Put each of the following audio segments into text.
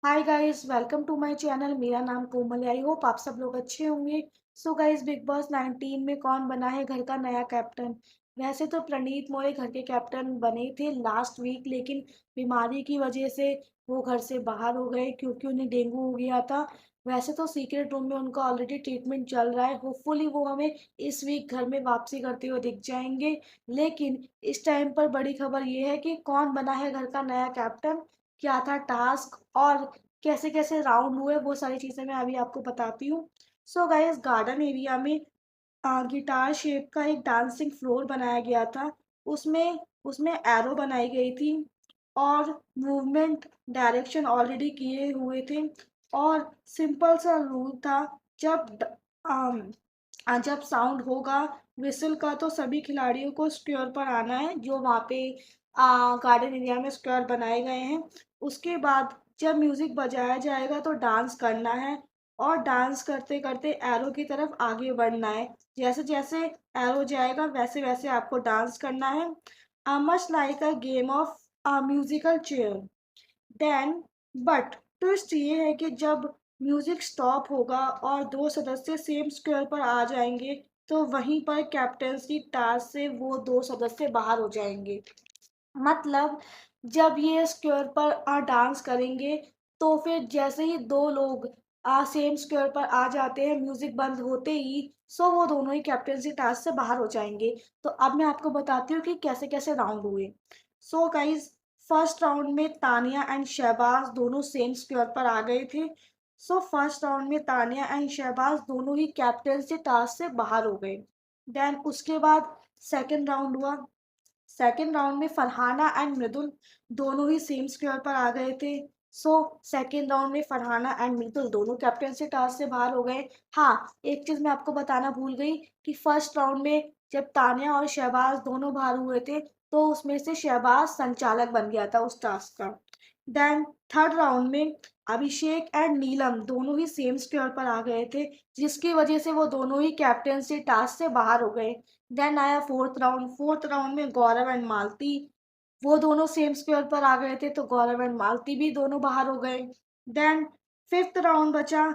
Hi guys, welcome to my channel. मेरा नाम कोमल है। आई होप आप सब लोग अच्छे होंगे। सो गाइस, बिग बॉस 19 में कौन बना है घर का नया कैप्टन? वैसे तो प्रणीत मोरे घर के कैप्टन बने थे लास्ट वीक, लेकिन बीमारी की वजह से वो घर से बाहर हो गए क्योंकि उन्हें डेंगू हो गया था। वैसे तो सीक्रेट रूम में उनका ऑलरेडी ट्रीटमेंट चल रहा है। होपफुली वो हमें इस वीक घर में वापसी करते हुए दिख जाएंगे। लेकिन इस टाइम पर बड़ी खबर ये है कि कौन बना है घर का नया कैप्टन, क्या था टास्क और कैसे कैसे राउंड हुए, वो सारी चीजें मैं अभी आपको बताती हूँ। सो गाइस, गार्डन एरिया में गिटार शेप का एक डांसिंग फ्लोर बनाया गया था। उसमें उसमें एरो बनाई गई थी और मूवमेंट डायरेक्शन ऑलरेडी किए हुए थे। और सिंपल सा रूल था, जब साउंड होगा विसल का तो सभी खिलाड़ियों को स्क्वायर पर आना है, जो वहाँ पे गार्डन एरिया में स्क्वायर बनाए गए हैं। उसके बाद जब म्यूजिक बजाया जाएगा तो डांस करना है और डांस करते करते एरो की तरफ आगे बढ़ना है। जैसे जैसे एरो जाएगा वैसे वैसे आपको डांस करना है। Much like a game of musical chair. Then but twist ये है कि जब म्यूजिक स्टॉप होगा और दो सदस्य सेम स्क्वायर पर आ जाएंगे तो वहीं पर कैप्टंसी टास्क से वो दो सदस्य बाहर हो जाएंगे। मतलब जब ये स्क्वायर पर डांस करेंगे तो फिर जैसे ही दो लोग सेम स्क्वायर पर आ जाते हैं म्यूजिक बंद होते ही, सो वो दोनों ही कैप्टंसी टास्क से बाहर हो जाएंगे। तो अब मैं आपको बताती हूँ कि कैसे कैसे राउंड हुए। सो गाइस, फर्स्ट राउंड में तानिया एंड शहबाज दोनों सेम स्क्वायर पर आ गए थे। सो फर्स्ट राउंड में तानिया एंड शहबाज दोनों ही कैप्टंसी टास्क से बाहर हो गए। देन उसके बाद सेकंड राउंड हुआ। सेकेंड राउंड में फरहाना एंड मृदुल दोनों ही सेम स्क्वायर पर आ गए थे। सो सेकेंड राउंड में फरहाना एंड मृदुल दोनों कैप्टनसी टास्क से बाहर हो गए। हाँ, एक चीज मैं आपको बताना भूल गई कि फर्स्ट राउंड में जब तानिया और शहबाज दोनों बाहर हुए थे तो उसमें से शहबाज संचालक बन गया था उस टास्क का। देन थर्ड राउंड में अभिषेक एंड नीलम दोनों ही सेम स्क्वायर पर आ गए थे, जिसकी वजह से वो दोनों ही कैप्टनसी टास्क से बाहर हो गए। देन आया फोर्थ राउंड में गौरव एंड मालती, वो दोनों सेम स्क्वायर पर आ गए थे तो गौरव एंड मालती भी दोनों बाहर हो गए। देन फिफ्थ राउंड बचा।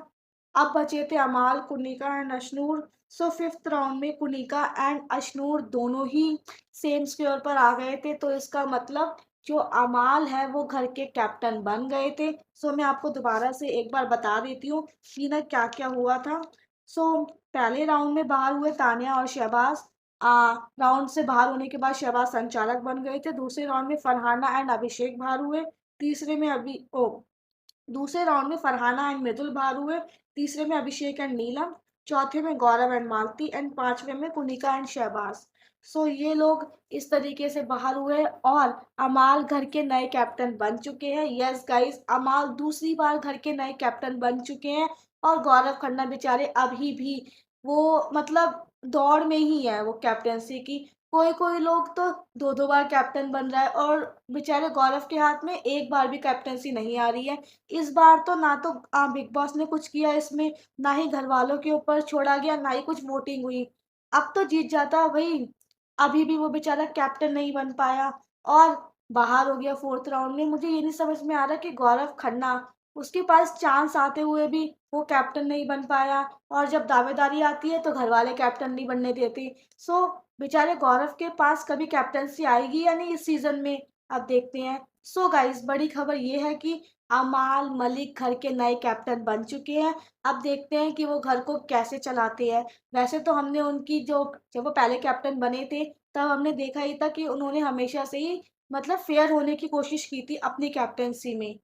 अब बचे थे अमाल, Kunika and Ashnoor. So fifth round में कुनिका एंड अशनूर दोनों ही सेम स्क्वायर पर आ गए थे, तो इसका मतलब जो अमाल है वो घर के कैप्टन बन गए थे। सो मैं आपको दोबारा से एक बार बता देती हूँ कि ना क्या क्या हुआ था। सो पहले राउंड में बाहर हुए तानिया और शहबाज। राउंड से बाहर होने के बाद शहबाज संचालक बन गए थे। दूसरे राउंड में फरहाना एंड अभिषेक बाहर हुए। तीसरे में अभी ओ दूसरे राउंड में फरहाना एंड मृदुल बाहर हुए। तीसरे में अभिषेक एंड नीलम। चौथे में गौरव एंड मालती एंड पांचवे में कुनिका एंड शहबाज। सो ये लोग इस तरीके से बाहर हुए और अमाल घर के नए कैप्टन बन चुके हैं। यस गाइस, अमाल दूसरी बार घर के नए कैप्टन बन चुके हैं। और गौरव खन्ना बेचारे अभी भी वो मतलब दौड़ में ही है वो कैप्टनसी की। कोई कोई लोग तो दो दो बार कैप्टन बन रहा है और बेचारे गौरव के हाथ में एक बार भी कैप्टनसी नहीं आ रही है। इस बार तो ना तो बिग बॉस ने कुछ किया इसमें, ना ही घर वालों के ऊपर छोड़ा गया, ना ही कुछ वोटिंग हुई। अब तो जीत जाता भाई, अभी भी वो बेचारा कैप्टन नहीं बन पाया और बाहर हो गया फोर्थ राउंड में। मुझे ये नहीं समझ में आ रहा कि गौरव खन्ना, उसके पास चांस आते हुए भी वो कैप्टन नहीं बन पाया, और जब दावेदारी आती है तो घर वाले कैप्टन नहीं बनने देते। सो बेचारे गौरव के पास कभी कैप्टनसी आएगी या नहीं इस सीजन में, अब देखते हैं। सो गाइस, बड़ी खबर ये है कि अमाल मलिक घर के नए कैप्टन बन चुके हैं। अब देखते हैं कि वो घर को कैसे चलाते हैं। वैसे तो हमने उनकी जो जब वो पहले कैप्टन बने थे तब हमने देखा ही था कि उन्होंने हमेशा से ही मतलब फेयर होने की कोशिश की थी अपनी कैप्टनसी में।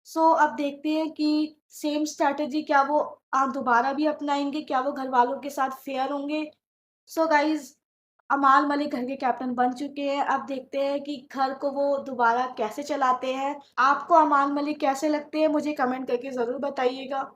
सो अब देखते हैं कि सेम स्ट्रैटेजी क्या वो दोबारा भी अपनाएंगे, क्या वो घर वालों के साथ फेयर होंगे। सो गाइज, अमाल मलिक घर के कैप्टन बन चुके हैं। अब देखते हैं कि घर को वो दोबारा कैसे चलाते हैं। आपको अमाल मलिक कैसे लगते हैं, मुझे कमेंट करके जरूर बताइएगा।